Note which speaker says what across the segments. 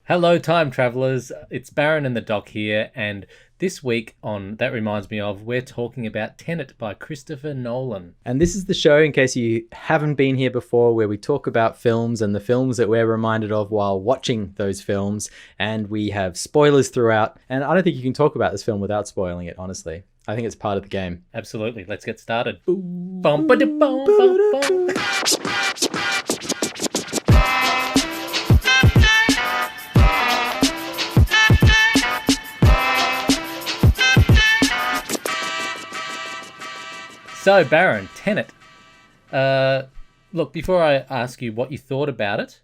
Speaker 1: Hello, time travelers. It's Baron and the Doc here, and this week on That Reminds Me Of, we're talking about Tenet by Christopher Nolan.
Speaker 2: And this is the show, in case you haven't been here before, where we talk about films and the films that we're reminded of while watching those films. And we have spoilers throughout. And I don't think you can talk about this film without spoiling it, honestly. I think it's part of the game.
Speaker 1: Absolutely. Let's get started. Bum, ba, da, bum, bum, bum. So, Baron, Tenet. Look, before I ask you what you thought about it,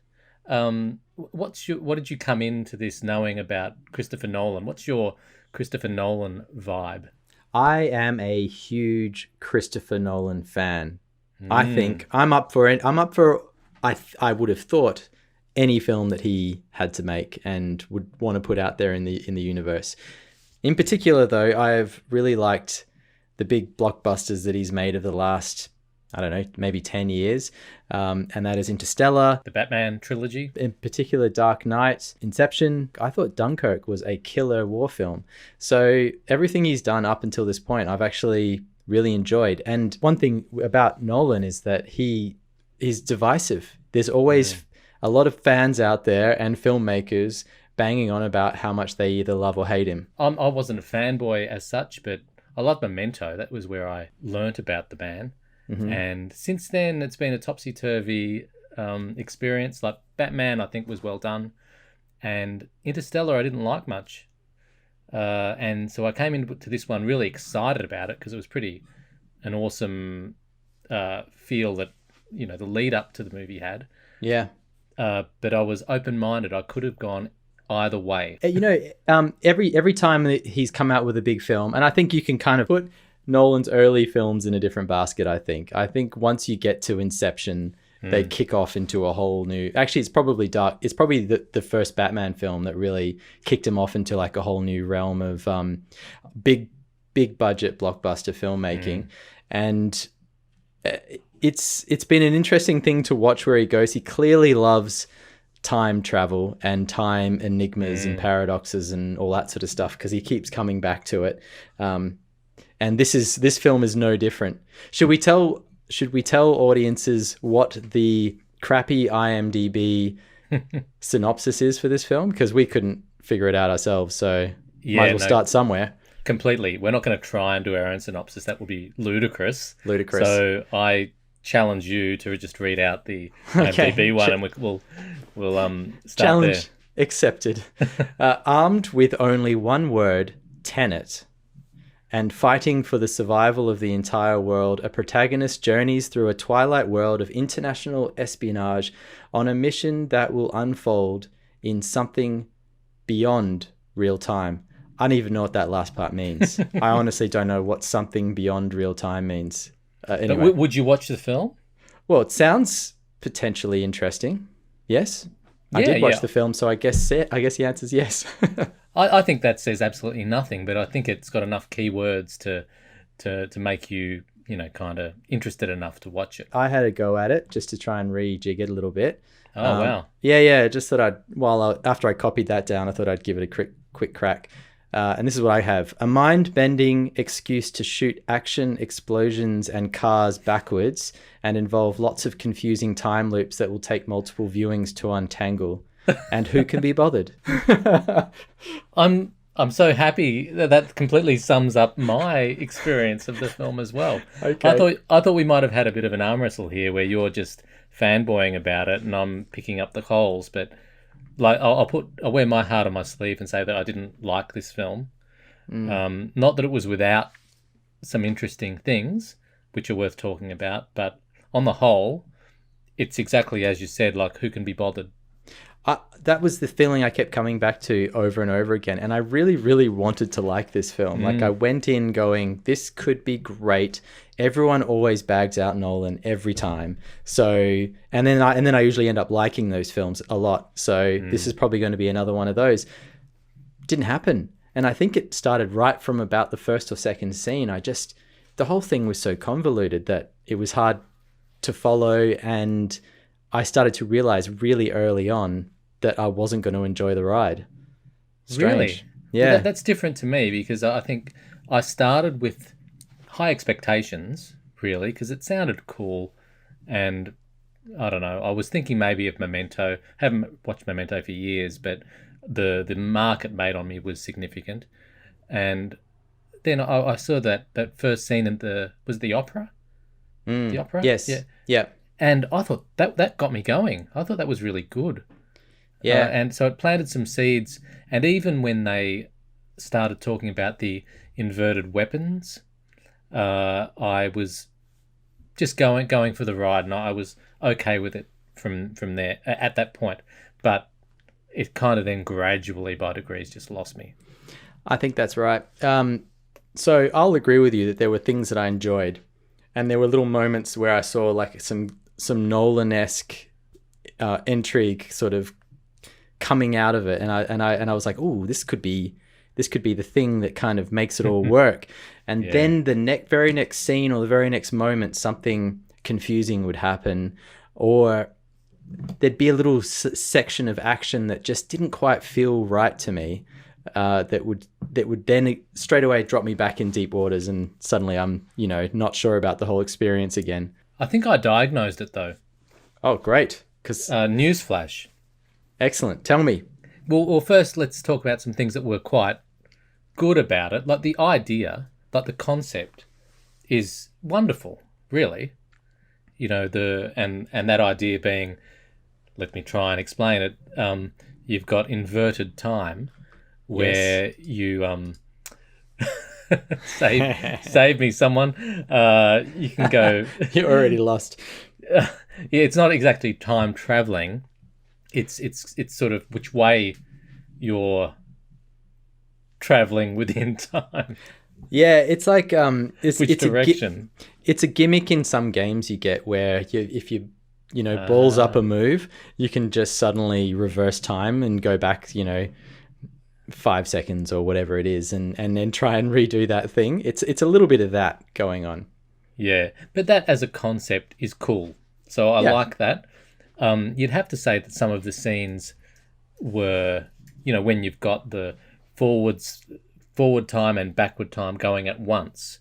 Speaker 1: what did you come into this knowing about Christopher Nolan? What's your Christopher Nolan vibe?
Speaker 2: I am a huge Christopher Nolan fan. I think I'm up for it. I would have thought any film that he had to make and would want to put out there in the universe. In particular, though, I've really liked the big blockbusters that he's made of the last, I don't know, maybe 10 years. And that is Interstellar.
Speaker 1: The Batman trilogy.
Speaker 2: In particular, Dark Knight, Inception. I thought Dunkirk was a killer war film. So everything he's done up until this point, I've actually really enjoyed. And one thing about Nolan is that he is divisive. There's always a lot of fans out there and filmmakers banging on about how much they either love or hate him.
Speaker 1: I wasn't a fanboy as such, but I love Memento. That was where I learnt about the band. Mm-hmm. And since then, it's been a topsy-turvy experience. Like Batman, I think, was well done. And Interstellar, I didn't like much. And so I came into this one really excited about it because it was an awesome feel that, the lead up to the movie had.
Speaker 2: Yeah.
Speaker 1: But I was open-minded. I could have gone either way.
Speaker 2: Every time that he's come out with a big film, and I think you can kind of put Nolan's early films in a different basket. I think once you get to Inception, they kick off into a whole new. Actually, it's probably dark. It's probably the first Batman film that really kicked him off into like a whole new realm of big budget blockbuster filmmaking, and it's been an interesting thing to watch where he goes. He clearly loves time travel and time enigmas and paradoxes and all that sort of stuff because he keeps coming back to it. And this film is no different. Should we tell audiences what the crappy IMDb synopsis is for this film? Because we couldn't figure it out ourselves, so might as well start somewhere.
Speaker 1: Completely. We're not going to try and do our own synopsis. That would be ludicrous. So I challenge you to just read out the IMDb one, and we'll start
Speaker 2: challenge
Speaker 1: there.
Speaker 2: Accepted. Armed with only one word, Tenet, and fighting for the survival of the entire world, a protagonist journeys through a twilight world of international espionage on a mission that will unfold in something beyond real time. I don't even know what that last part means. I honestly don't know what something beyond real time means. Anyway.
Speaker 1: But would you watch the film?
Speaker 2: Well, it sounds potentially interesting. Yes, I did watch the film, so I guess the answer is yes.
Speaker 1: I think that says absolutely nothing, but I think it's got enough keywords to make you, kind of interested enough to watch it.
Speaker 2: I had a go at it just to try and rejig it a little bit.
Speaker 1: Oh, wow.
Speaker 2: Yeah. Just thought after I copied that down, I thought I'd give it a quick crack. And this is what I have. A mind-bending excuse to shoot action, explosions, and cars backwards and involve lots of confusing time loops that will take multiple viewings to untangle. And who can be bothered?
Speaker 1: I'm so happy that completely sums up my experience of the film as well.
Speaker 2: Okay.
Speaker 1: I thought we might have had a bit of an arm wrestle here where you're just fanboying about it and I'm picking up the coals, but like I'll wear my heart on my sleeve and say that I didn't like this film. Not that it was without some interesting things which are worth talking about, but on the whole, it's exactly as you said, like who can be bothered?
Speaker 2: That was the feeling I kept coming back to over and over again. And I really, really wanted to like this film. Like I went in going, this could be great. Everyone always bags out Nolan every time. So, and then I usually end up liking those films a lot. So this is probably going to be another one of those. Didn't happen. And I think it started right from about the first or second scene. The whole thing was so convoluted that it was hard to follow. And I started to realize really early on that I wasn't going to enjoy the ride.
Speaker 1: Really?
Speaker 2: Yeah.
Speaker 1: That's different to me, because I think I started with high expectations, really, because it sounded cool. And I don't know, I was thinking maybe of Memento. Haven't watched Memento for years, but the mark it made on me was significant. And then I saw that first scene in the opera? The opera?
Speaker 2: Yes.
Speaker 1: Yeah.
Speaker 2: Yeah.
Speaker 1: And I thought that got me going. I thought that was really good.
Speaker 2: Yeah.
Speaker 1: And so it planted some seeds. And even when they started talking about the inverted weapons, I was just going for the ride, and I was okay with it from there at that point. But it kind of then gradually, by degrees, just lost me.
Speaker 2: I think that's right. So I'll agree with you that there were things that I enjoyed, and there were little moments where I saw like some Nolan-esque intrigue sort of coming out of it, and I was like, "Ooh, this could be the thing that kind of makes it all work." And then the very next scene or the very next moment, something confusing would happen, or there'd be a little section of action that just didn't quite feel right to me. That would then straight away drop me back in deep waters, and suddenly I'm not sure about the whole experience again.
Speaker 1: I think I diagnosed it though.
Speaker 2: Oh, great! Because
Speaker 1: newsflash.
Speaker 2: Excellent. Tell me.
Speaker 1: Well, first let's talk about some things that were quite good about it. Like the idea, like the concept, is wonderful. Really, and that idea being, let me try and explain it. You've got inverted time, where you save me, someone. You can go.
Speaker 2: You're already lost.
Speaker 1: Yeah, it's not exactly time traveling. It's sort of which way you're traveling within time.
Speaker 2: Yeah, it's like
Speaker 1: Which direction?
Speaker 2: It's a gimmick in some games you get where if you balls up a move, you can just suddenly reverse time and go back 5 seconds or whatever it is, and then try and redo that thing. It's a little bit of that going on.
Speaker 1: Yeah, but that as a concept is cool. So I like that. You'd have to say that some of the scenes were, when you've got the forward time and backward time going at once,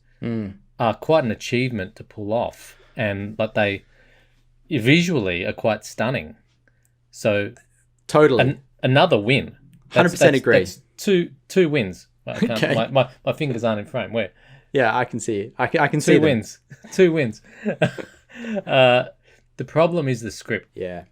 Speaker 1: are quite an achievement to pull off, and but they visually are quite stunning. So
Speaker 2: totally,
Speaker 1: another win.
Speaker 2: 100% agree.
Speaker 1: That's two wins. I can't,
Speaker 2: Okay.
Speaker 1: my fingers aren't in frame. Where?
Speaker 2: Yeah, I can see it. I can see them.
Speaker 1: Two wins. The problem is the script.
Speaker 2: Yeah.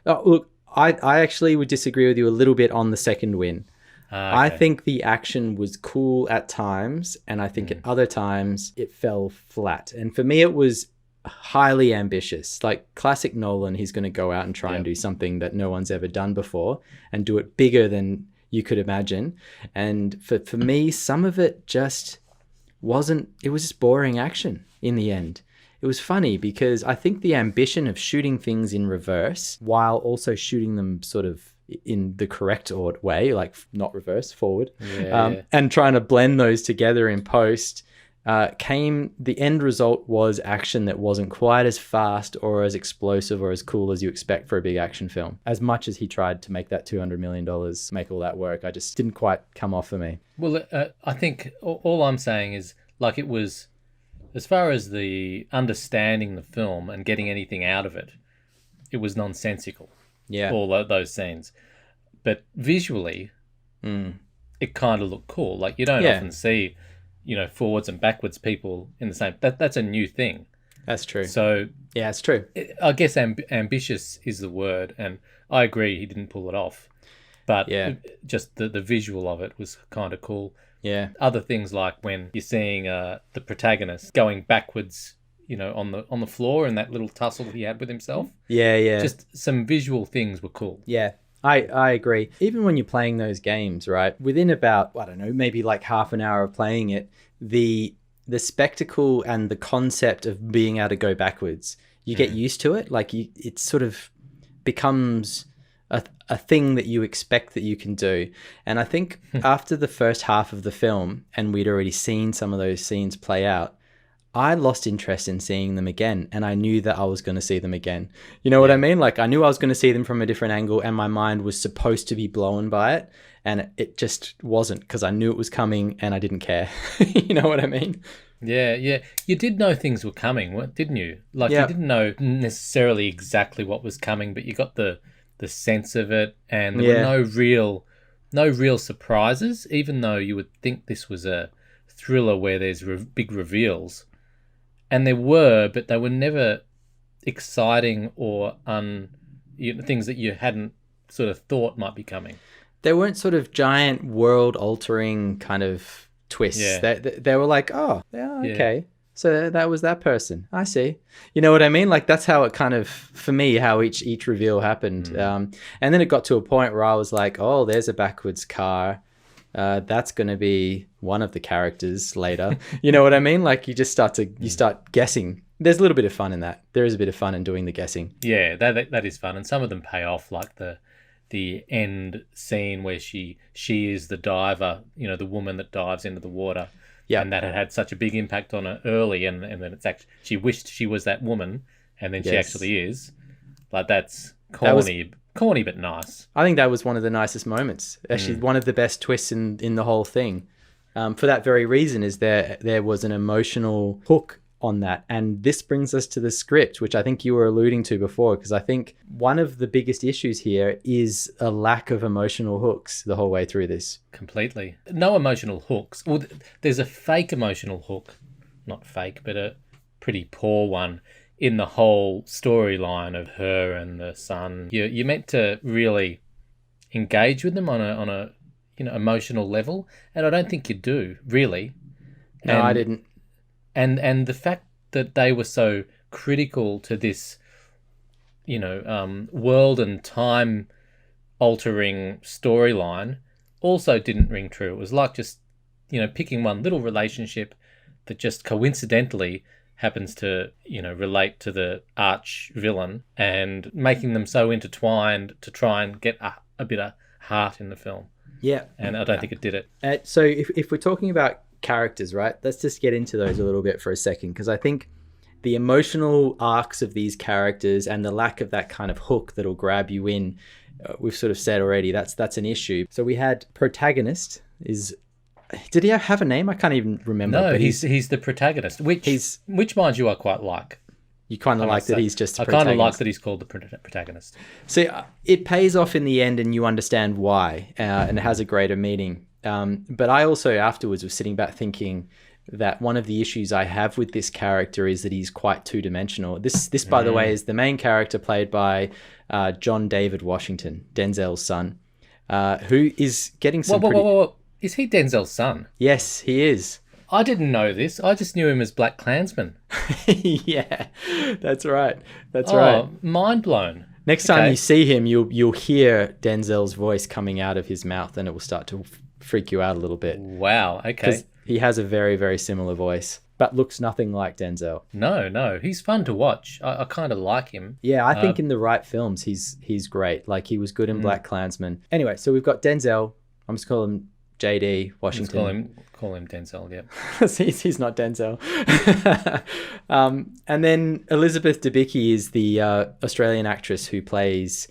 Speaker 2: Oh, look, I actually would disagree with you a little bit on the second win.
Speaker 1: Okay.
Speaker 2: I think the action was cool at times, and I think at other times it fell flat. And for me, it was highly ambitious. Like classic Nolan, he's going to go out and try and do something that no one's ever done before and do it bigger than you could imagine. And for me, some of it just wasn't, it was just boring action in the end. It was funny because I think the ambition of shooting things in reverse while also shooting them sort of in the correct way, like not reverse, forward, and trying to blend those together in post, the end result was action that wasn't quite as fast or as explosive or as cool as you expect for a big action film. As much as he tried to make that $200 million, make all that work, I just didn't quite come off for me.
Speaker 1: Well, I think all I'm saying is, like, it was, as far as the understanding the film and getting anything out of it, it was nonsensical.
Speaker 2: Yeah.
Speaker 1: All those scenes. But visually, it kind of looked cool. Like, you don't often see, forwards and backwards people in the same... That's a new thing.
Speaker 2: That's true.
Speaker 1: So...
Speaker 2: Yeah, it's true.
Speaker 1: I guess ambitious is the word, and I agree he didn't pull it off. But just the visual of it was kind of cool.
Speaker 2: Yeah.
Speaker 1: Other things like when you're seeing the protagonist going backwards, on the floor, and that little tussle he had with himself.
Speaker 2: Yeah.
Speaker 1: Just some visual things were cool.
Speaker 2: Yeah, I agree. Even when you're playing those games, right, within about, I don't know, maybe like half an hour of playing it, the spectacle and the concept of being able to go backwards, you get used to it. Like it sort of becomes a thing that you expect that you can do. And I think after the first half of the film, and we'd already seen some of those scenes play out, I lost interest in seeing them again, and I knew that I was going to see them again. You know what I mean? Like, I knew I was going to see them from a different angle, and my mind was supposed to be blown by it, and it just wasn't, because I knew it was coming and I didn't care. You know what I mean?
Speaker 1: Yeah. You did know things were coming, didn't you? Like, you didn't know necessarily exactly what was coming, but you got the sense of it, and there were no real surprises, even though you would think this was a thriller where there's big reveals. And there were, but they were never exciting or things that you hadn't sort of thought might be coming.
Speaker 2: They weren't sort of giant world-altering kind of twists. Yeah. They were like, oh, yeah, okay. Yeah. So that was that person. I see. You know what I mean? Like, that's how it kind of, for me, how each reveal happened. And then it got to a point where I was like, oh, there's a backwards car. That's going to be one of the characters later. You know what I mean? Like, you just start guessing. There's a little bit of fun in that. There is a bit of fun in doing the guessing.
Speaker 1: Yeah, that is fun. And some of them pay off, like the end scene where she is the diver, you know, the woman that dives into the water. Yeah. And that had such a big impact on her early, and then it's actually, she wished she was that woman, and then she actually is. Like, that's corny. Corny but nice.
Speaker 2: I think that was one of the nicest moments. Actually, one of the best twists in the whole thing. For that very reason, is there was an emotional hook on that. And this brings us to the script, which I think you were alluding to before, because I think one of the biggest issues here is a lack of emotional hooks the whole way through this.
Speaker 1: Completely. No emotional hooks. Well, there's a fake emotional hook. Not fake, but a pretty poor one in the whole storyline of her and the son. You're meant to really engage with them on a emotional level, and I don't think you do, really.
Speaker 2: No, I didn't.
Speaker 1: And the fact that they were so critical to this, world and time altering storyline also didn't ring true. It was like just, picking one little relationship that just coincidentally happens to, relate to the arch villain, and making them so intertwined to try and get a bit of heart in the film.
Speaker 2: Yeah.
Speaker 1: And I don't think it did it.
Speaker 2: So if we're talking about characters, right, let's just get into those a little bit for a second, because I think the emotional arcs of these characters and the lack of that kind of hook that'll grab you in, we've sort of said already, that's an issue. So we had protagonist did he have a name? I can't even remember.
Speaker 1: No, but he's the protagonist, which mind you I quite like.
Speaker 2: You kind of like that he's just
Speaker 1: I kind of like that he's called the protagonist.
Speaker 2: So it pays off in the end, and you understand why, and it has a greater meaning. But I also afterwards was sitting back thinking that one of the issues I have with this character is that he's quite two-dimensional. This by the way, is the main character played by John David Washington, Denzel's son, who is getting some
Speaker 1: Whoa. Is he Denzel's son?
Speaker 2: Yes, he is.
Speaker 1: I didn't know this. I just knew him as Black Klansman.
Speaker 2: Yeah, that's right. That's right.
Speaker 1: Mind blown.
Speaker 2: Next time you see him, you'll hear Denzel's voice coming out of his mouth, and it will start to freak you out a little bit.
Speaker 1: Wow, okay.
Speaker 2: Because he has a very, very similar voice, but looks nothing like Denzel.
Speaker 1: No. He's fun to watch. I kind of like him.
Speaker 2: Yeah, I think in the right films, he's great. Like, he was good in Black Klansman. Anyway, so we've got Denzel. I'm just calling him JD Washington.
Speaker 1: Call him Denzel, yeah.
Speaker 2: He's not Denzel. And then Elizabeth Debicki is the Australian actress who plays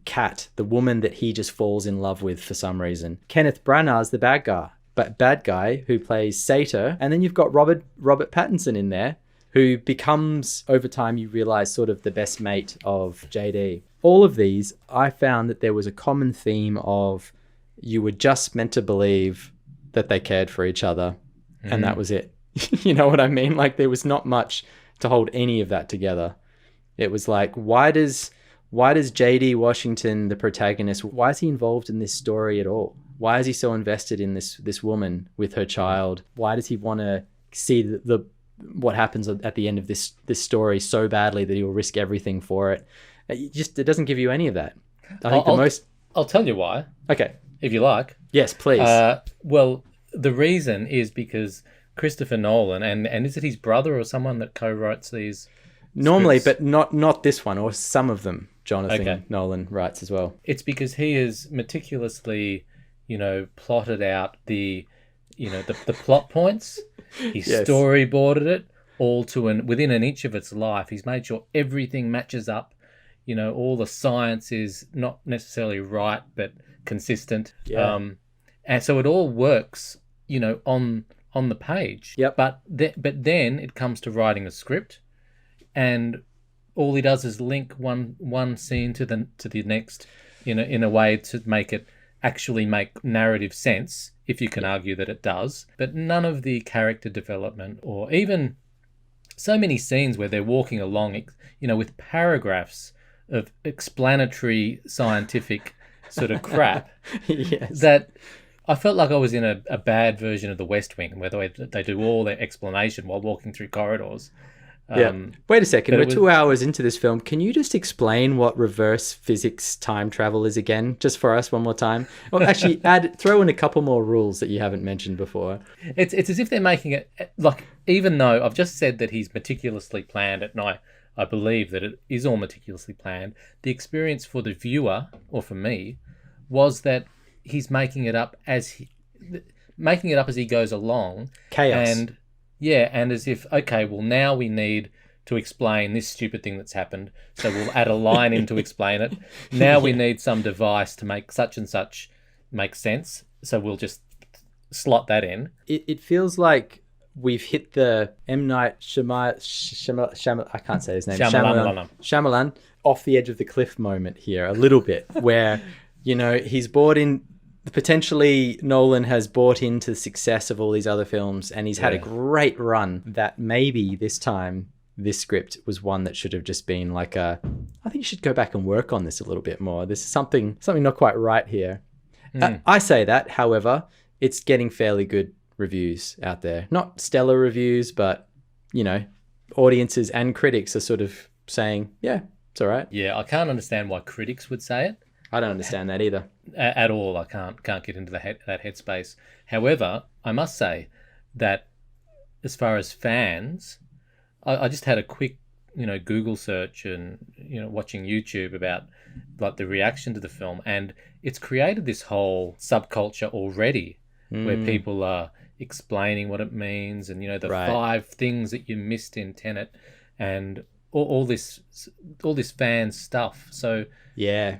Speaker 2: Kat, the woman that he just falls in love with for some reason. Kenneth Branagh's the bad guy who plays Sator. And then you've got Robert Pattinson in there, who becomes, over time, you realize, sort of the best mate of JD. All of these, I found that there was a common theme of you were just meant to believe that they cared for each other, and that was it. You know what I mean? Like, there was not much to hold any of that together. It was like, why does JD Washington, the protagonist, why is he involved in this story at all? Why is he so invested in this woman with her child? Why does he want to see what happens at the end of this story so badly that he'll risk everything for it? It doesn't give you any of that. I think
Speaker 1: I'll tell you why.
Speaker 2: Okay.
Speaker 1: If you like.
Speaker 2: Yes, please.
Speaker 1: Well, the reason is because Christopher Nolan, and is it his brother or someone that co-writes these
Speaker 2: normally
Speaker 1: scripts?
Speaker 2: But not this one, or some of them Jonathan Nolan writes as well.
Speaker 1: It's because he has meticulously, plotted out the, the plot points. He storyboarded it all within an inch of its life. He's made sure everything matches up. All the science is not necessarily right, but consistent.
Speaker 2: Yeah.
Speaker 1: And so it all works, on the page.
Speaker 2: Yep.
Speaker 1: But then it comes to writing a script, and all he does is link one scene to the next, in a way to make it actually make narrative sense, if you can argue that it does. But none of the character development, or even so many scenes where they're walking along, with paragraphs of explanatory scientific sort of crap,
Speaker 2: Yes.
Speaker 1: that I felt like I was in a bad version of The West Wing, where they do all their explanation while walking through corridors.
Speaker 2: Wait a second. We're 2 hours into this film. Can you just explain what reverse physics time travel is again, just for us one more time? Or actually, throw in a couple more rules that you haven't mentioned before.
Speaker 1: It's as if they're making it like, even though I've just said that he's meticulously planned it, and I believe that it is all meticulously planned, the experience for the viewer, or for me, was that he's making it up as he goes along.
Speaker 2: Chaos.
Speaker 1: And as if, okay, well, now we need to explain this stupid thing that's happened, so we'll add a line in to explain it. Now we need some device to make such and such make sense, so we'll just slot that in.
Speaker 2: It feels like we've hit the M. Night Shyamalan, I can't say his name. Shyamalan off the edge of the cliff moment here a little bit, where, he's bought in. Potentially, Nolan has bought into the success of all these other films, and he's had a great run, that maybe this time this script was one that should have just been like I think you should go back and work on this a little bit more. This is something not quite right here. I say that, however, it's getting fairly good reviews out there. Not stellar reviews, but, audiences and critics are sort of saying, yeah, it's all right.
Speaker 1: Yeah, I can't understand why critics would say it.
Speaker 2: I don't understand that either.
Speaker 1: At all. I can't get into that headspace. However, I must say that as far as fans, I just had a quick, Google search and, watching YouTube about like the reaction to the film, and it's created this whole subculture already where people are explaining what it means, and, the 5 things that you missed in Tenet, and all this fan stuff. So
Speaker 2: yeah.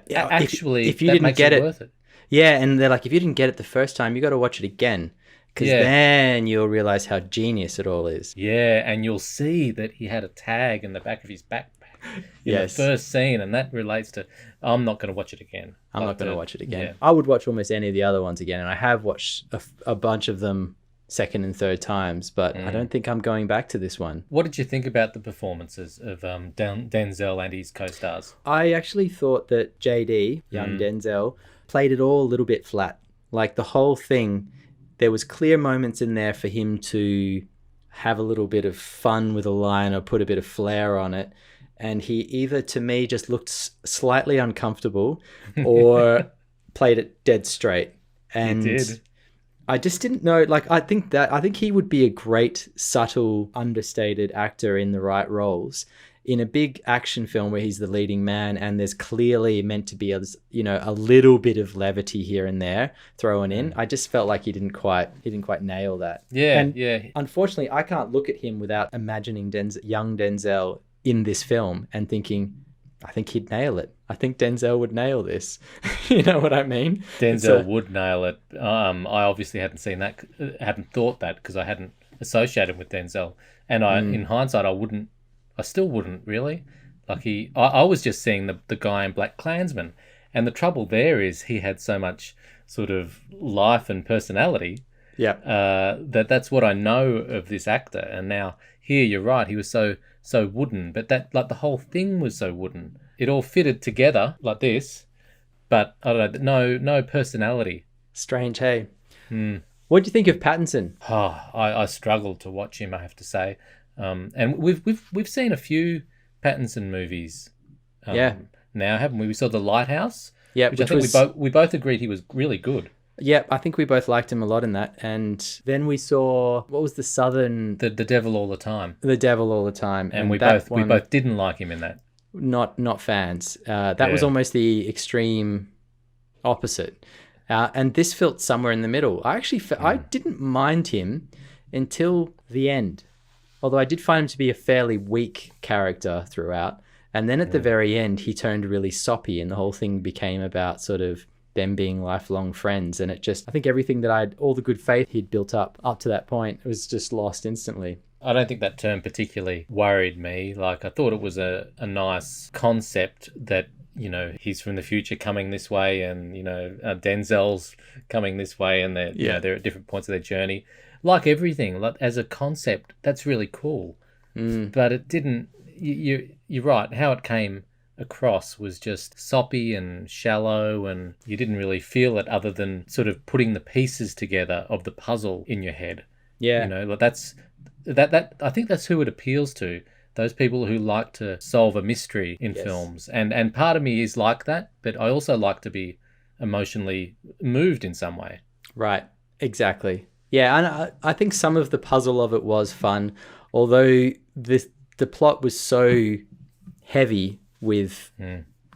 Speaker 1: Actually,
Speaker 2: if you didn't get it, worth it. Yeah, and they're like, if you didn't get it the first time, you got to watch it again, because then you'll realize how genius it all is.
Speaker 1: Yeah, and you'll see that he had a tag in the back of his backpack in the first scene, and that relates to. I'm not going to watch it again.
Speaker 2: I'm not going to watch it again.
Speaker 1: Yeah.
Speaker 2: I would watch almost any of the other ones again, and I have watched a bunch of them second and third times, but I don't think I'm going back to this one.
Speaker 1: What did you think about the performances of Denzel and his co-stars?
Speaker 2: I actually thought that JD, young Denzel, played it all a little bit flat. Like the whole thing, there was clear moments in there for him to have a little bit of fun with a line or put a bit of flair on it, and he either, to me, just looked slightly uncomfortable or played it dead straight. And
Speaker 1: he did.
Speaker 2: I just didn't know, I think he would be a great, subtle, understated actor in the right roles. In a big action film where he's the leading man, and there's clearly meant to be a little bit of levity here and there thrown in, I just felt like he didn't quite nail that.
Speaker 1: Yeah.
Speaker 2: Unfortunately, I can't look at him without imagining young Denzel in this film and thinking, I think he'd nail it. I think Denzel would nail this. You know what I mean?
Speaker 1: Denzel would nail it. I obviously hadn't thought that, because I hadn't associated with Denzel. And in hindsight, I still wouldn't really. I was just seeing the guy in Black Klansman. And the trouble there is he had so much sort of life and personality.
Speaker 2: Yeah.
Speaker 1: That's what I know of this actor. And now here, you're right, he was so wooden, but that, the whole thing was so wooden. It all fitted together like this, but I don't know, no personality.
Speaker 2: Strange, hey? What do you think of Pattinson?
Speaker 1: I struggled to watch him, I have to say. And we've seen a few Pattinson movies. Now, haven't we? We saw The Lighthouse.
Speaker 2: Yeah,
Speaker 1: which I think we both agreed he was really good.
Speaker 2: Yeah, I think we both liked him a lot in that. And then we saw, what was the Southern...
Speaker 1: The Devil All the Time.
Speaker 2: The Devil All the Time.
Speaker 1: And we both didn't like him in that.
Speaker 2: Not fans. That was almost the extreme opposite. And this felt somewhere in the middle. I didn't mind him until the end, although I did find him to be a fairly weak character throughout. And then at the very end, he turned really soppy, and the whole thing became about sort of them being lifelong friends. And I think everything that all the good faith he'd built up to that point was just lost instantly.
Speaker 1: I don't think that term particularly worried me. Like, I thought it was a nice concept that, you know, he's from the future coming this way, and, you know, Denzel's coming this way, and they're, you know, they're at different points of their journey. Like everything, like, as a concept, that's really cool. But it didn't, you're right, how it came across was just soppy and shallow, and you didn't really feel it other than sort of putting the pieces together of the puzzle in your head. Yeah. You know, like that I think that's who it appeals to. Those people who like to solve a mystery in films. And part of me is like that, but I also like to be emotionally moved in some way.
Speaker 2: Right. Exactly. Yeah, and I think some of the puzzle of it was fun, although the plot was so heavy with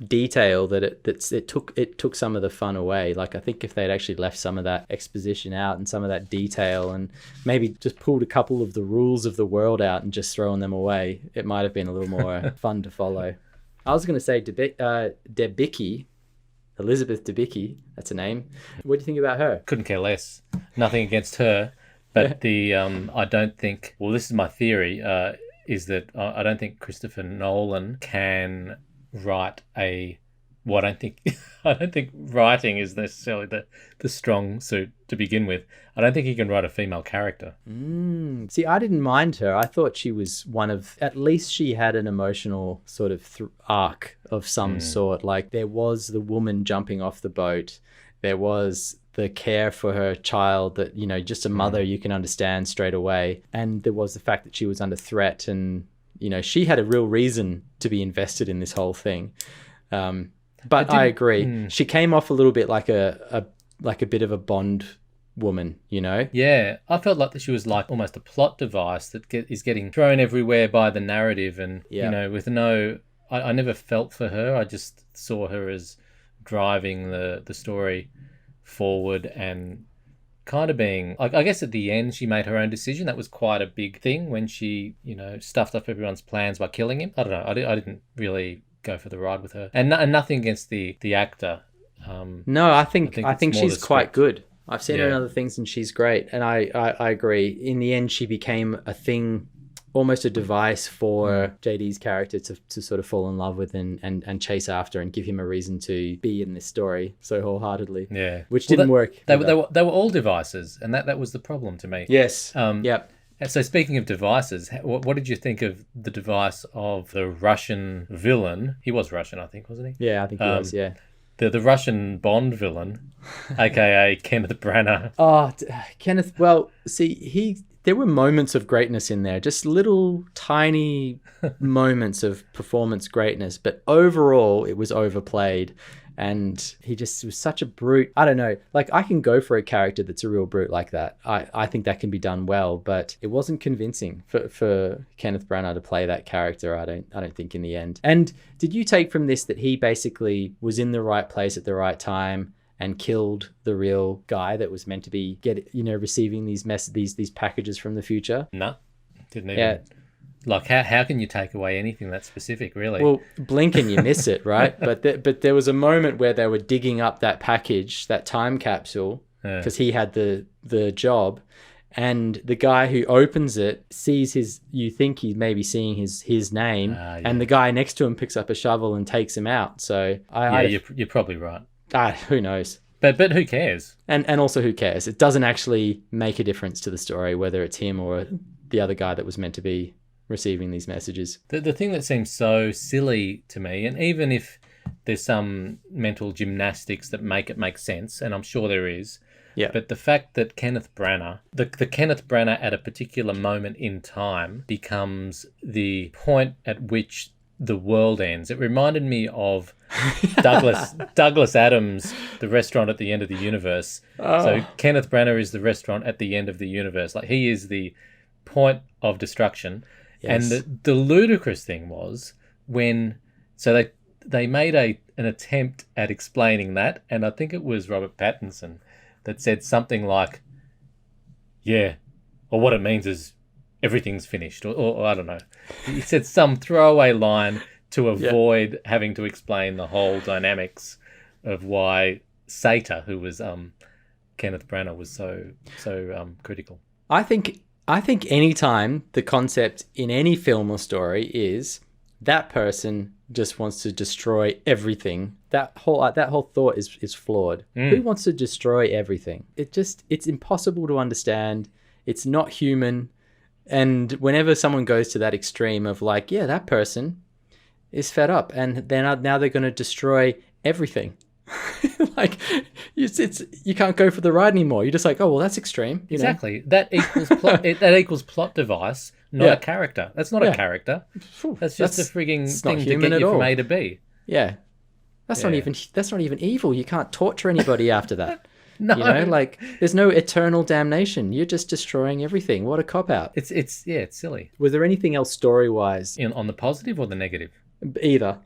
Speaker 2: detail that it took some of the fun away. Like, I think if they'd actually left some of that exposition out and some of that detail, and maybe just pulled a couple of the rules of the world out and just thrown them away, it might have been a little more fun to follow. I was going to say Debicki, Elizabeth Debicki, that's a name. What do you think about her?
Speaker 1: Couldn't care less. Nothing against her, but I don't think, well, this is my theory, is that I don't think Christopher Nolan can write I don't think writing is necessarily the strong suit to begin with. I don't think he can write a female character.
Speaker 2: See, I didn't mind her. I thought she was at least she had an emotional sort of arc of some sort. Like, there was the woman jumping off the boat. There was the care for her child that, you know, just a mother you can understand straight away. And there was the fact that she was under threat, and, you know, she had a real reason to be invested in this whole thing. But I agree. She came off a little bit like a bit of a Bond woman, you know?
Speaker 1: Yeah, I felt like that she was like almost a plot device that is getting thrown everywhere by the narrative, and, you know, with I never felt for her. I just saw her as driving the story forward, and kind of being, I guess at the end she made her own decision. That was quite a big thing when she, you know, stuffed up everyone's plans by killing him. I don't know, I didn't really go for the ride with her, and nothing against the actor.
Speaker 2: No, I think she's quite good. I've seen her in other things and she's great, and I agree. In the end, she became a thing, almost a device for JD's character to sort of fall in love with and chase after and give him a reason to be in this story so wholeheartedly. Yeah, which didn't work.
Speaker 1: They were all devices, and that was the problem to me.
Speaker 2: Yes. Yep.
Speaker 1: So speaking of devices, what did you think of the device of the Russian villain? He was Russian, I think, wasn't he?
Speaker 2: Yeah, I think he was, yeah.
Speaker 1: The Russian Bond villain, a.k.a. Kenneth Branagh.
Speaker 2: Oh, Kenneth, well, see, there were moments of greatness in there, just little tiny moments of performance greatness, but overall it was overplayed. And he just was such a brute. I don't know. Like, I can go for a character that's a real brute like that. I think that can be done well, but it wasn't convincing for Kenneth Branagh to play that character. I don't think in the end. And did you take from this that he basically was in the right place at the right time and killed the real guy that was meant to be receiving these packages from the future?
Speaker 1: No, didn't even. Yeah. Like, how can you take away anything that specific, really?
Speaker 2: Well, blink and you miss it, right? But there was a moment where they were digging up that package, that time capsule, because he had the job, and the guy who opens it sees you think he's maybe seeing his name, and the guy next to him picks up a shovel and takes him out. So
Speaker 1: you're probably right.
Speaker 2: Who knows?
Speaker 1: But who cares?
Speaker 2: And also, who cares? It doesn't actually make a difference to the story whether it's him or the other guy that was meant to be receiving these messages.
Speaker 1: The thing that seems so silly to me, and even if there's some mental gymnastics that make it make sense, and I'm sure there is, but the fact that Kenneth Branagh, the Kenneth Branagh at a particular moment in time becomes the point at which the world ends. It reminded me of Douglas Adams, The Restaurant at the End of the Universe. So Kenneth Branagh is the restaurant at the end of the universe. Like, he is the point of destruction. Yes. And the ludicrous thing was when they made an attempt at explaining that, and I think it was Robert Pattinson that said something like, yeah, or what it means is everything's finished, or I don't know. He said some throwaway line to avoid having to explain the whole dynamics of why Sata, who was Kenneth Branagh, was so critical.
Speaker 2: I think anytime the concept in any film or story is that person just wants to destroy everything, that whole thought is flawed. Who wants to destroy everything? It's impossible to understand. It's not human. And whenever someone goes to that extreme of like, yeah, that person is fed up and now they're going to destroy everything. Like you can't go for the ride anymore. You're just like, oh well, that's extreme.
Speaker 1: Exactly. That equals plot. That equals plot device, not a character. That's not a character. That's just a frigging thing to get you from A to B.
Speaker 2: Yeah, that's not even evil. You can't torture anybody after that.
Speaker 1: No,
Speaker 2: like there's no eternal damnation. You're just destroying everything. What a cop out.
Speaker 1: It's silly.
Speaker 2: Was there anything else story wise
Speaker 1: on the positive or the negative?
Speaker 2: Either.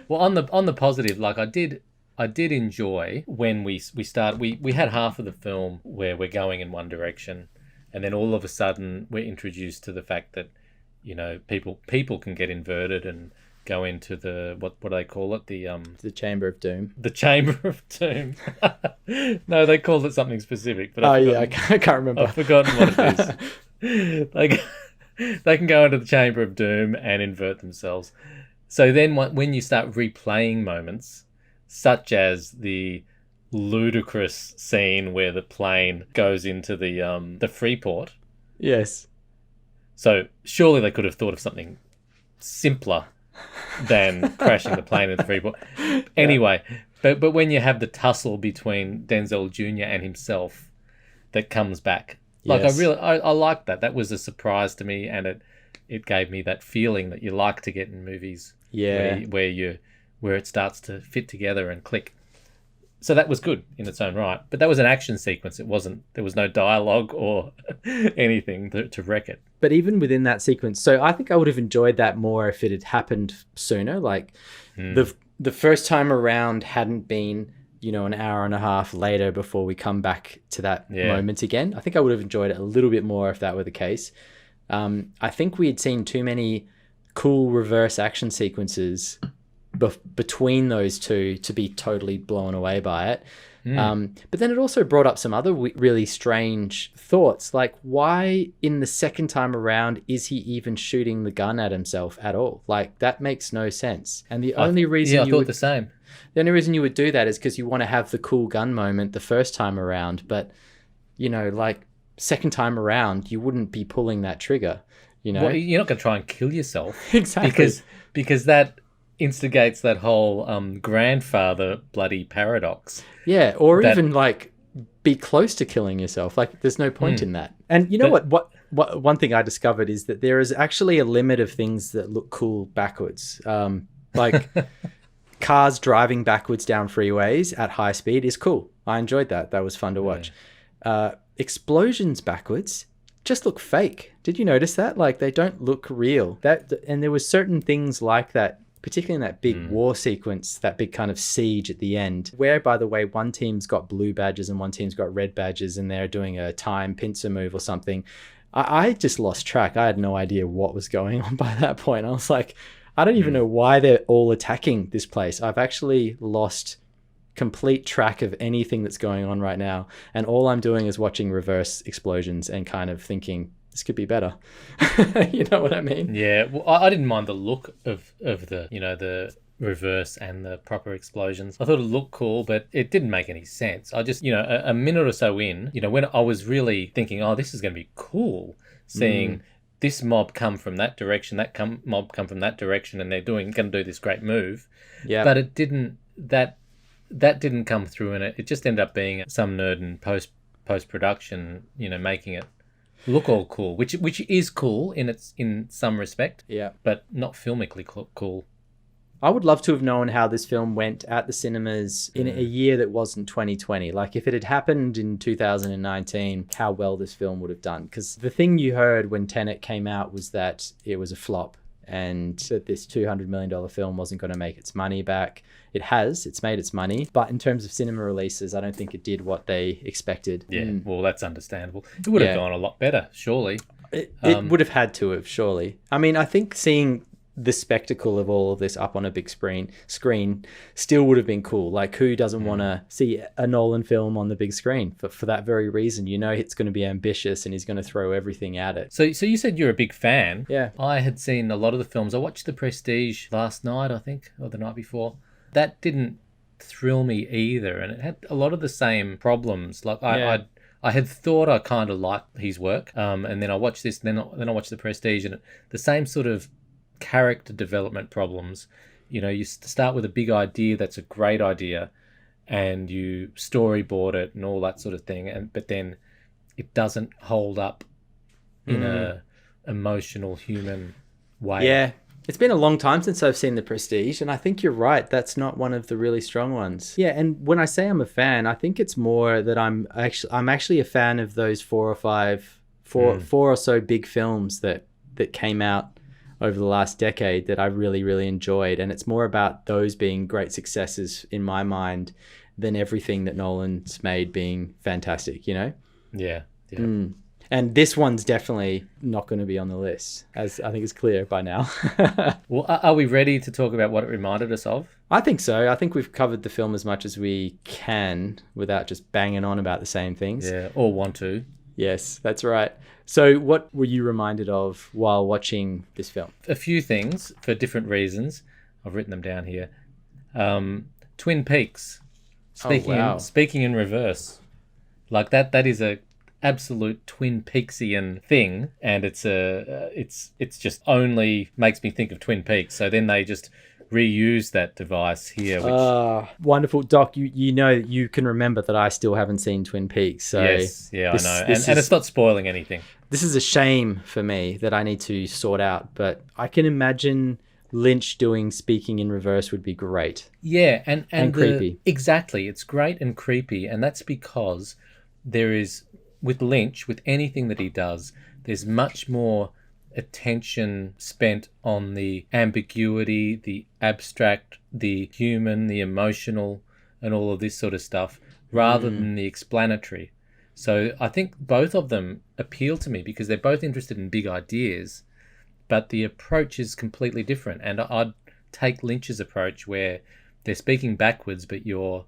Speaker 1: Well, on the positive, like I did enjoy when we had half of the film where we're going in one direction, and then all of a sudden we're introduced to the fact that, you know, people can get inverted and go into the what do they call it, the
Speaker 2: Chamber of Doom.
Speaker 1: The Chamber of Doom. No, they called it something specific, but
Speaker 2: I can't remember.
Speaker 1: I've forgotten what it is. They can go into the Chamber of Doom and invert themselves. So then when you start replaying moments, such as the ludicrous scene where the plane goes into the Freeport.
Speaker 2: Yes.
Speaker 1: So surely they could have thought of something simpler than crashing the plane into the Freeport. Anyway, but when you have the tussle between Denzel Jr. and himself that comes back, like I liked that. That was a surprise to me, and it gave me that feeling that you like to get in movies.
Speaker 2: Yeah.
Speaker 1: Where it starts to fit together and click. So that was good in its own right. But that was an action sequence. There was no dialogue or anything to wreck it.
Speaker 2: But even within that sequence, so I think I would have enjoyed that more if it had happened sooner. Like the first time around hadn't been, you know, an hour and a half later before we come back to that moment again. I think I would have enjoyed it a little bit more if that were the case. I think we had seen too many cool reverse action sequences between those two to be totally blown away by it. But then it also brought up some other really strange thoughts, like why in the second time around is he even shooting the gun at himself at all? Like that makes no sense. And the only reason
Speaker 1: I thought the same.
Speaker 2: The only reason you would do that is because you want to have the cool gun moment the first time around, but you know, like second time around you wouldn't be pulling that trigger. You know,
Speaker 1: well, you're not going to try and kill yourself.
Speaker 2: Exactly.
Speaker 1: Because that instigates that whole grandfather bloody paradox.
Speaker 2: Yeah, or even like be close to killing yourself. Like there's no point in that. And you know what one thing I discovered is that there is actually a limit of things that look cool backwards. Like cars driving backwards down freeways at high speed is cool. I enjoyed that. That was fun to watch. Explosions backwards just look fake. Did you notice that? Like they don't look real. And there were certain things like that, particularly in that big war sequence, that big kind of siege at the end, where, by the way, one team's got blue badges and one team's got red badges and they're doing a time pincer move or something. I just lost track. I had no idea what was going on by that point. I was like, I don't even know why they're all attacking this place. I've actually lost complete track of anything that's going on right now, and all I'm doing is watching reverse explosions and kind of thinking this could be better. You know what I mean?
Speaker 1: Yeah, well, I didn't mind the look of the, you know, the reverse and the proper explosions. I thought it looked cool, but it didn't make any sense. I just, you know, a minute or so in, you know, when I was really thinking, oh, this is going to be cool, seeing this mob come from that direction, mob come from that direction, and they're going to do this great move. Yeah, but it didn't. That didn't come through, and it just ended up being some nerd in post production, you know, making it look all cool, which is cool in some respect, but not filmically cool.
Speaker 2: I would love to have known how this film went at the cinemas in a year that wasn't 2020. Like if it had happened in 2019, how well this film would have done. Because the thing you heard when Tenet came out was that it was a flop. and that this $200 million film wasn't going to make its money back. It's made its money, but in terms of cinema releases, I don't think it did what they expected.
Speaker 1: Yeah, well, that's understandable. It would have gone a lot better, surely.
Speaker 2: It would have had to have, surely. I mean, I think seeing the spectacle of all of this up on a big screen still would have been cool. Like, who doesn't want to see a Nolan film on the big screen for that very reason? You know, it's going to be ambitious and he's going to throw everything at it.
Speaker 1: So you said you're a big fan.
Speaker 2: Yeah.
Speaker 1: I had seen a lot of the films. I watched The Prestige last night, I think, or the night before. That didn't thrill me either, and it had a lot of the same problems. Like I had thought I kind of liked his work, and then I watched this, then I watched The Prestige, and the same sort of character development problems. You know, you start with a big idea that's a great idea, and you storyboard it and all that sort of thing, but then it doesn't hold up in a emotional human way.
Speaker 2: Yeah. It's been a long time since I've seen The Prestige, and I think you're right. That's not one of the really strong ones. Yeah, and when I say I'm a fan, I think it's more that I'm actually a fan of those four or so big films that came out over the last decade that I really, really enjoyed. And it's more about those being great successes in my mind than everything that Nolan's made being fantastic, you know?
Speaker 1: Yeah.
Speaker 2: And this one's definitely not going to be on the list, as I think it's clear by now.
Speaker 1: Well, are we ready to talk about what it reminded us of?
Speaker 2: I think so. I think we've covered the film as much as we can without just banging on about the same things.
Speaker 1: Yeah, or want to.
Speaker 2: Yes, that's right. So what were you reminded of while watching this film?
Speaker 1: A few things for different reasons. I've written them down here. Twin Peaks. Speaking in reverse. Like that is a absolute Twin Peaksian thing, and it's just only makes me think of Twin Peaks. So then they just reuse that device here. Which...
Speaker 2: wonderful, Doc. You know, you can remember that I still haven't seen Twin Peaks. So
Speaker 1: yes, I know, and it's not spoiling anything.
Speaker 2: This is a shame for me that I need to sort out, but I can imagine Lynch doing Speaking in Reverse would be great.
Speaker 1: Yeah, and
Speaker 2: creepy.
Speaker 1: Exactly, it's great and creepy, and that's because there is. With Lynch, with anything that he does, there's much more attention spent on the ambiguity, the abstract, the human, the emotional, and all of this sort of stuff, rather than the explanatory. So I think both of them appeal to me because they're both interested in big ideas, but the approach is completely different. And I'd take Lynch's approach where they're speaking backwards, but you're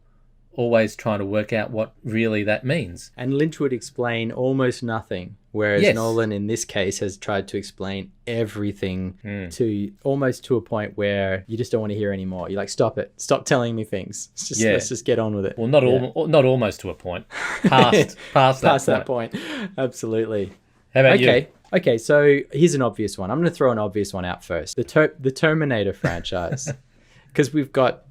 Speaker 1: always trying to work out what really that means.
Speaker 2: And Lynch would explain almost nothing, whereas Nolan in this case has tried to explain everything to almost to a point where you just don't want to hear anymore. You're like, stop it. Stop telling me things. Let's just get on with it.
Speaker 1: Well, not almost to a point. Past that point.
Speaker 2: Absolutely.
Speaker 1: How about you?
Speaker 2: Okay, so here's an obvious one. I'm going to throw an obvious one out first. The Terminator franchise. Because we've got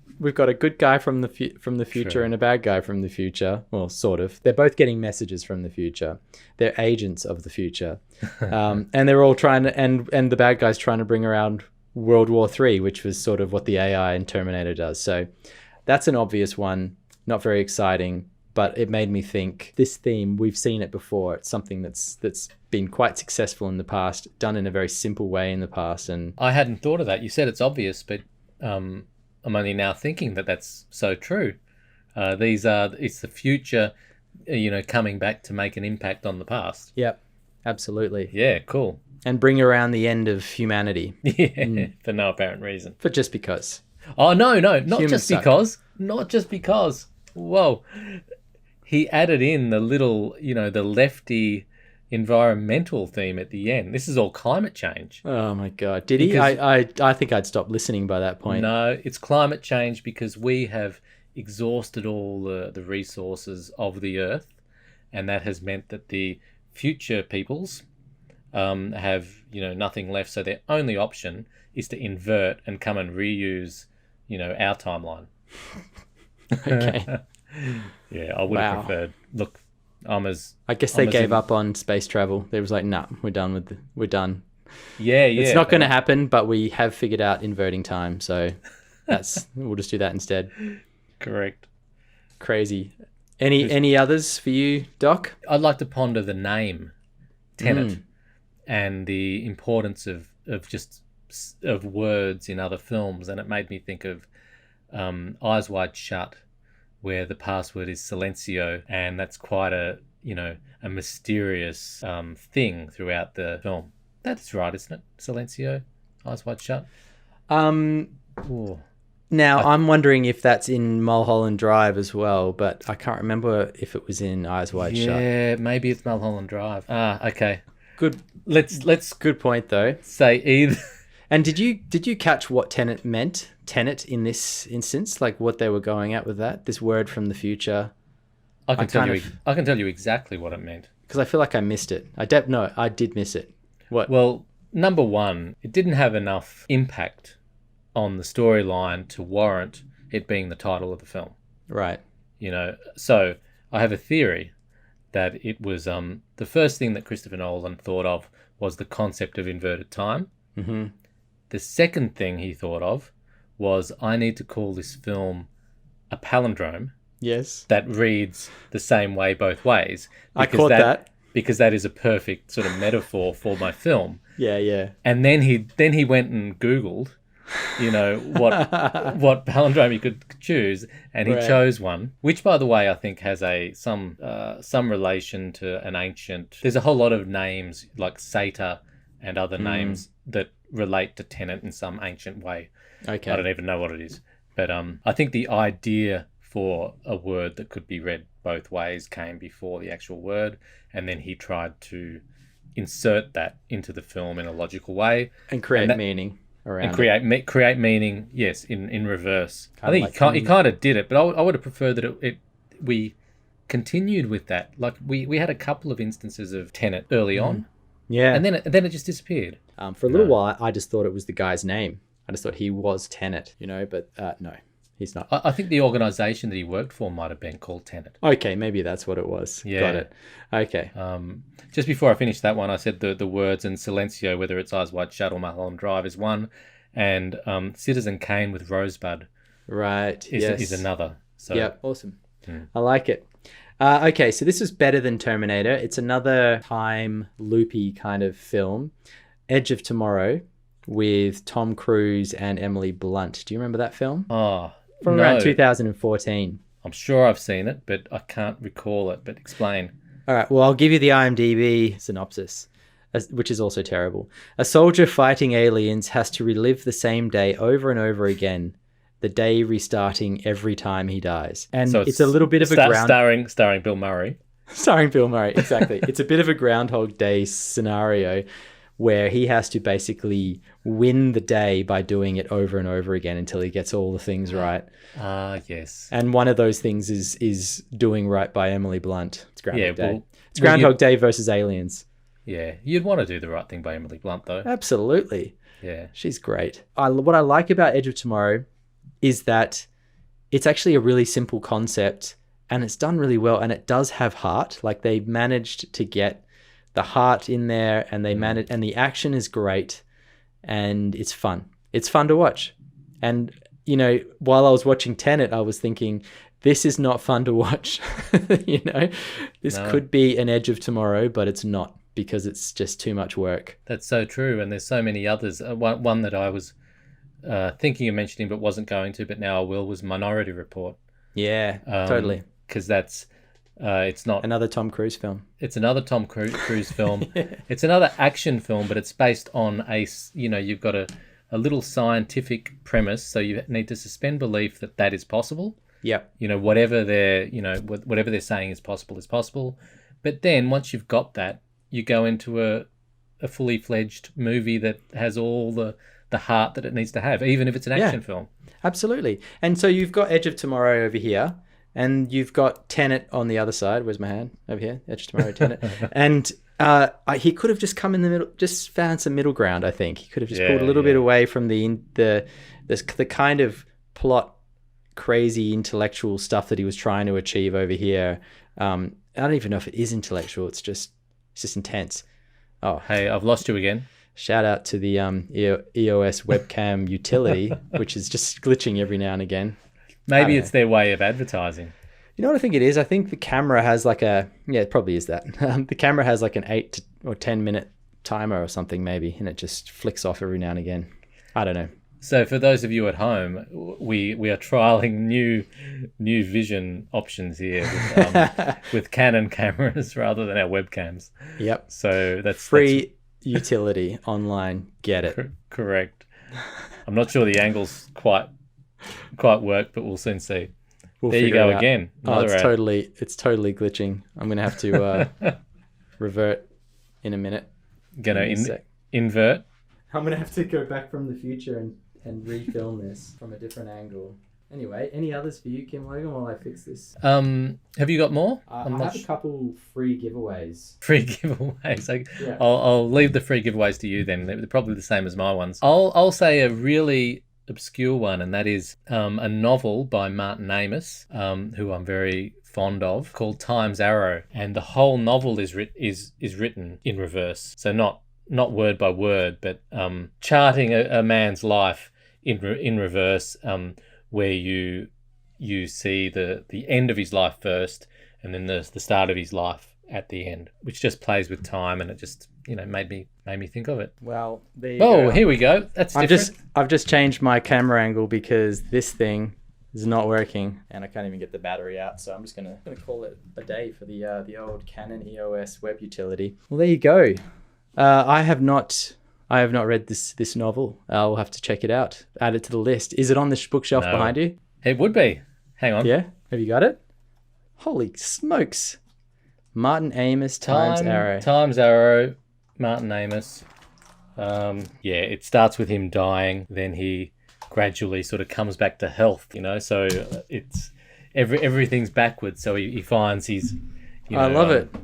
Speaker 2: a good guy from the future and a bad guy from the future. Well, sort of. They're both getting messages from the future. They're agents of the future. And they're all trying to, and the bad guy's trying to bring around World War III, which was sort of what the AI in Terminator does. So that's an obvious one. Not very exciting, but it made me think this theme, we've seen it before. It's something that's been quite successful in the past, done in a very simple way in the past. And
Speaker 1: I hadn't thought of that. You said it's obvious, but I'm only now thinking that that's so true. It's the future, coming back to make an impact on the past.
Speaker 2: Yep, absolutely.
Speaker 1: Yeah, cool.
Speaker 2: And bring around the end of humanity.
Speaker 1: Yeah, for no apparent reason.
Speaker 2: For just because.
Speaker 1: Oh, no, not Humans just
Speaker 2: suck.
Speaker 1: because. Not just because. Whoa. He added in the little, the lefty environmental theme at the end. This is all climate change.
Speaker 2: Oh my God. Did he? I think I'd stopped listening by that point.
Speaker 1: No, it's climate change because we have exhausted all the resources of the earth, and that has meant that the future peoples have nothing left, so their only option is to invert and come and reuse our timeline.
Speaker 2: Okay.
Speaker 1: Yeah, I would have preferred. Look,
Speaker 2: I guess they gave up on space travel. They was like, nah, we're done.
Speaker 1: Yeah.
Speaker 2: It's not going to happen, but we have figured out inverting time, so we'll just do that instead.
Speaker 1: Correct.
Speaker 2: Crazy. Any others for you, Doc?
Speaker 1: I'd like to ponder the name Tenet and the importance of just of words in other films, and it made me think of Eyes Wide Shut, where the password is silencio, and that's quite a mysterious thing throughout the film. That's right, isn't it? Silencio, Eyes Wide Shut. Ooh.
Speaker 2: Now, I'm wondering if that's in Mulholland Drive as well, but I can't remember if it was in Eyes Wide Shut.
Speaker 1: Yeah, maybe it's Mulholland Drive. Okay.
Speaker 2: Good.
Speaker 1: Let's
Speaker 2: Good point, though.
Speaker 1: say either.
Speaker 2: And did you catch what Tenet meant? Tenet in this instance, like what they were going at with that? This word from the future.
Speaker 1: I can tell you exactly what it meant.
Speaker 2: Because I feel like I missed it. I did miss it. What?
Speaker 1: Well, number one, it didn't have enough impact on the storyline to warrant it being the title of the film.
Speaker 2: Right.
Speaker 1: So I have a theory that it was the first thing that Christopher Nolan thought of was the concept of inverted time.
Speaker 2: Mm-hmm.
Speaker 1: The second thing he thought of was, I need to call this film a palindrome.
Speaker 2: Yes.
Speaker 1: That reads the same way both ways.
Speaker 2: I caught that.
Speaker 1: Because that is a perfect sort of metaphor for my film.
Speaker 2: Yeah.
Speaker 1: And then he went and Googled, what palindrome you could choose, and he chose one, which, by the way, I think has some relation to an ancient. There's a whole lot of names like Satyr and other names that relate to Tenet in some ancient way.
Speaker 2: Okay.
Speaker 1: I don't even know what it is, but I think the idea for a word that could be read both ways came before the actual word, and then he tried to insert that into the film in a logical way
Speaker 2: and create meaning around
Speaker 1: and create meaning. Yes, in reverse. I think he kind of did it, but I would have preferred that we continued with that. Like we had a couple of instances of Tenet early on, and then it just disappeared.
Speaker 2: For a little while, I just thought it was the guy's name. I just thought he was Tenet, but no. He's not.
Speaker 1: I think the organisation that he worked for might have been called Tenet.
Speaker 2: Okay, maybe that's what it was.
Speaker 1: Yeah.
Speaker 2: Got it. Okay.
Speaker 1: Just before I finish that one, I said the words and silencio, whether it's Eyes Wide Shut or Mulholland Drive, is one, and Citizen Kane with Rosebud,
Speaker 2: right,
Speaker 1: is another. So
Speaker 2: yeah, awesome. I like it. Okay, so this is better than Terminator. It's another time loopy kind of film, Edge of Tomorrow, with Tom Cruise and Emily Blunt. Do you remember that film? From around 2014.
Speaker 1: I'm sure I've seen it, but I can't recall it. But explain.
Speaker 2: All right. Well, I'll give you the IMDb synopsis, which is also terrible. A soldier fighting aliens has to relive the same day over and over again, the day restarting every time he dies. And so it's a little bit of a
Speaker 1: starring Bill Murray.
Speaker 2: Starring Bill Murray, exactly. It's a bit of a Groundhog Day scenario, where he has to basically win the day by doing it over and over again until he gets all the things right.
Speaker 1: Yes.
Speaker 2: And one of those things is doing right by Emily Blunt. It's Groundhog Day. It's Groundhog Day versus aliens.
Speaker 1: Yeah, you'd want to do the right thing by Emily Blunt, though.
Speaker 2: Absolutely.
Speaker 1: Yeah.
Speaker 2: She's great. What I like about Edge of Tomorrow is that it's actually a really simple concept, and it's done really well, and it does have heart. Like, they managed to get the heart in there, and they manage, and the action is great, and it's fun. It's fun to watch. And, while I was watching Tenet, I was thinking, this is not fun to watch. This could be an Edge of Tomorrow, but it's not, because it's just too much work.
Speaker 1: That's so true. And there's so many others. One that I was thinking of mentioning, but wasn't going to, but now I will, was Minority Report.
Speaker 2: Yeah, totally.
Speaker 1: Because that's, it's not
Speaker 2: another Tom Cruise film.
Speaker 1: It's another Tom Cruise film. Yeah. It's another action film, but it's based on you've got a little scientific premise, so you need to suspend belief that is possible.
Speaker 2: Yep.
Speaker 1: Whatever they're saying is possible. But then once you've got that, you go into a fully fledged movie that has all the heart that it needs to have, even if it's an action film.
Speaker 2: Absolutely. And so you've got Edge of Tomorrow over here, and you've got Tenet on the other side. Where's my hand? Over here. Edge of Tomorrow, Tenet. And he could have just come in the middle, just found some middle ground, I think. He could have just pulled a little bit away from the kind of plot, crazy intellectual stuff that he was trying to achieve over here. I don't even know if it is intellectual. It's just intense. Oh,
Speaker 1: hey, I've lost you again.
Speaker 2: Shout out to the EOS webcam utility, which is just glitching every now and again.
Speaker 1: Maybe it's their way of advertising.
Speaker 2: You know what I think it is? I think the camera has it probably is that. The camera has like an 8 or 10 minute timer or something maybe, and it just flicks off every now and again. I don't know.
Speaker 1: So for those of you at home, we are trialing new vision options here with Canon cameras rather than our webcams.
Speaker 2: Yep.
Speaker 1: So that's
Speaker 2: free utility online. Get it.
Speaker 1: Correct. I'm not sure the angles quite work, but we'll soon see. There you go again.
Speaker 2: It's totally glitching. I'm gonna have to revert in a minute.
Speaker 1: Gonna invert.
Speaker 2: I'm gonna have to go back from the future and refilm this from a different angle. Anyway, any others for you, Kim Logan, while I fix this?
Speaker 1: Have you got more?
Speaker 2: I have a couple free giveaways.
Speaker 1: Free giveaways.
Speaker 2: Yeah.
Speaker 1: I'll leave the free giveaways to you then. They're probably the same as my ones. I'll say a really obscure one, and that is a novel by Martin Amis, who I'm very fond of, called Time's Arrow, and the whole novel is written in reverse. So not word by word, but charting a man's life in reverse, where you see the end of his life first, and then the start of his life at the end, which just plays with time, and it just made me think of it.
Speaker 2: Well, there you go.
Speaker 1: Here we go. That's different.
Speaker 2: I've just changed my camera angle because this thing is not working, and I can't even get the battery out. So I'm just gonna call it a day for the old Canon EOS web utility. Well, there you go. I have not read this novel. I'll have to check it out. Add it to the list. Is it on the bookshelf behind you?
Speaker 1: It would be. Hang on.
Speaker 2: Yeah. Have you got it? Holy smokes! Martin Amis, Time's Arrow.
Speaker 1: Time's Arrow. Martin Amis. It starts with him dying. Then he gradually sort of comes back to health. So it's everything's backwards. So he finds his.
Speaker 2: I love it.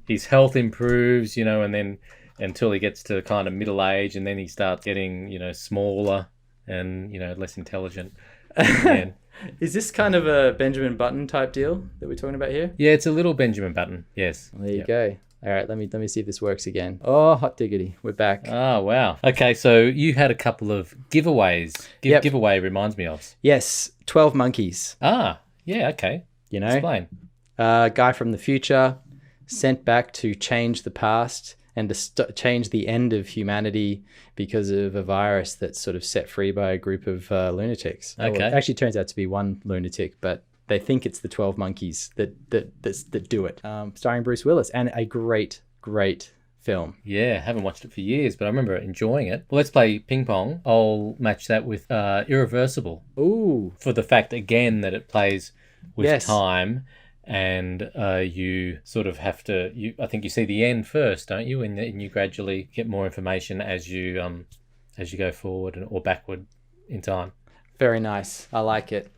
Speaker 1: His health improves. And then. Until he gets to kind of middle age, and then he starts getting, smaller and, less intelligent.
Speaker 2: Is this kind of a Benjamin Button type deal that we're talking about here?
Speaker 1: Yeah, it's a little Benjamin Button. Yes.
Speaker 2: There you go. All right, let me see if this works again. Oh, hot diggity. We're back.
Speaker 1: Oh, wow. Okay, so you had a couple of giveaways. Giveaway reminds me of.
Speaker 2: Yes, 12 Monkeys.
Speaker 1: Ah, yeah, okay. Explain.
Speaker 2: Guy from the future sent back to change the past and to change the end of humanity because of a virus that's sort of set free by a group of lunatics.
Speaker 1: Okay.
Speaker 2: Well, it actually turns out to be one lunatic, but they think it's the 12 monkeys that do it. Starring Bruce Willis, and a great film.
Speaker 1: Yeah, haven't watched it for years, but I remember enjoying it. Well, let's play ping pong. I'll match that with Irreversible.
Speaker 2: Ooh.
Speaker 1: For the fact, again, that it plays with time. And you sort of have to. I think you see the end first, don't you? And you gradually get more information as you go forward or backward in time.
Speaker 2: Very nice. I like it.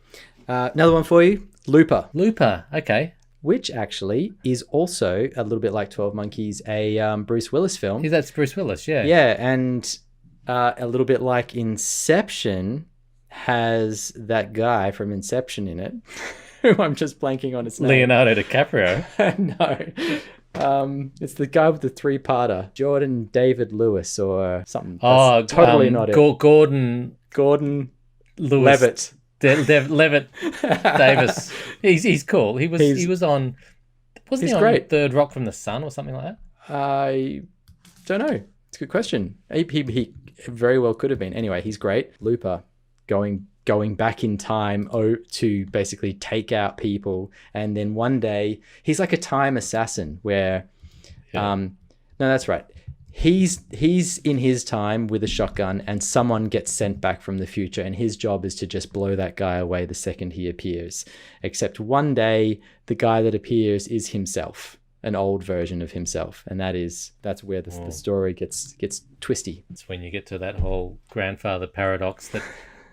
Speaker 2: Another one for you, Looper.
Speaker 1: Looper. Okay.
Speaker 2: Which actually is also a little bit like 12 Monkeys, a Bruce Willis film.
Speaker 1: Yeah, that's Bruce Willis. Yeah.
Speaker 2: Yeah, and a little bit like Inception has that guy from Inception in it. Who I'm just blanking on his name.
Speaker 1: Leonardo DiCaprio.
Speaker 2: No. It's the guy with the 3-parter. Jordan David Lewis or something.
Speaker 1: That's
Speaker 2: totally not it.
Speaker 1: Gordon
Speaker 2: Levitt.
Speaker 1: Lewis. Levitt Davis. He's cool. He was on. Wasn't he on
Speaker 2: great.
Speaker 1: Third Rock from the Sun or something like that?
Speaker 2: I don't know. It's a good question. He very well could have been. Anyway, he's great. Looper, going back in time to basically take out people, and then one day he's like a time assassin where no, that's right, he's in his time with a shotgun, and someone gets sent back from the future, and his job is to just blow that guy away the second he appears, except one day the guy that appears is himself, an old version of himself, and that's where the story gets twisty.
Speaker 1: It's when you get to that whole grandfather paradox that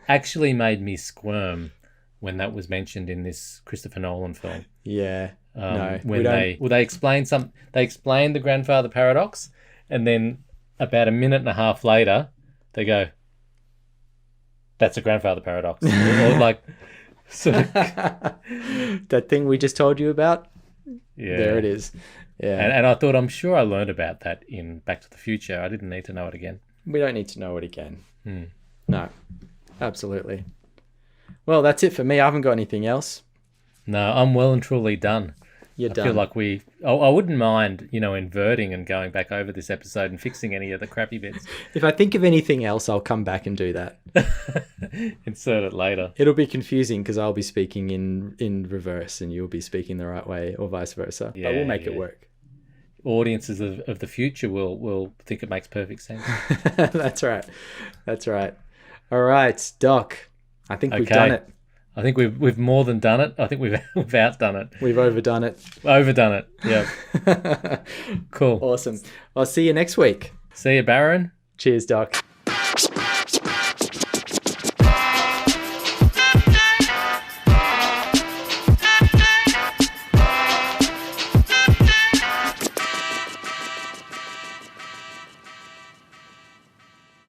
Speaker 1: actually made me squirm when that was mentioned in this Christopher Nolan film.
Speaker 2: Yeah. No.
Speaker 1: When they explained the grandfather paradox, and then about a minute and a half later, they go, "That's a grandfather paradox," or like, sort of
Speaker 2: that thing we just told you about. Yeah. There it is. Yeah.
Speaker 1: And I thought, I'm sure I learned about that in Back to the Future. I didn't need to know it again.
Speaker 2: We don't need to know it again. No. Absolutely. Well, that's it for me. I haven't got anything else.
Speaker 1: No, I'm well and truly done.
Speaker 2: You're
Speaker 1: I
Speaker 2: done.
Speaker 1: feel like I wouldn't mind, inverting and going back over this episode and fixing any of the crappy bits.
Speaker 2: If I think of anything else, I'll come back and do that.
Speaker 1: Insert it later.
Speaker 2: It'll be confusing because I'll be speaking in reverse and you'll be speaking the right way, or vice versa.
Speaker 1: Yeah,
Speaker 2: but we'll make it work.
Speaker 1: Audiences of the future will think it makes perfect sense.
Speaker 2: That's right. All right, Doc. I think we've done it.
Speaker 1: I think we've more than done it. I think we've outdone it.
Speaker 2: We've overdone it.
Speaker 1: Overdone it. Yeah. Cool.
Speaker 2: Awesome. I'll see you next week.
Speaker 1: See you, Baron.
Speaker 2: Cheers, Doc.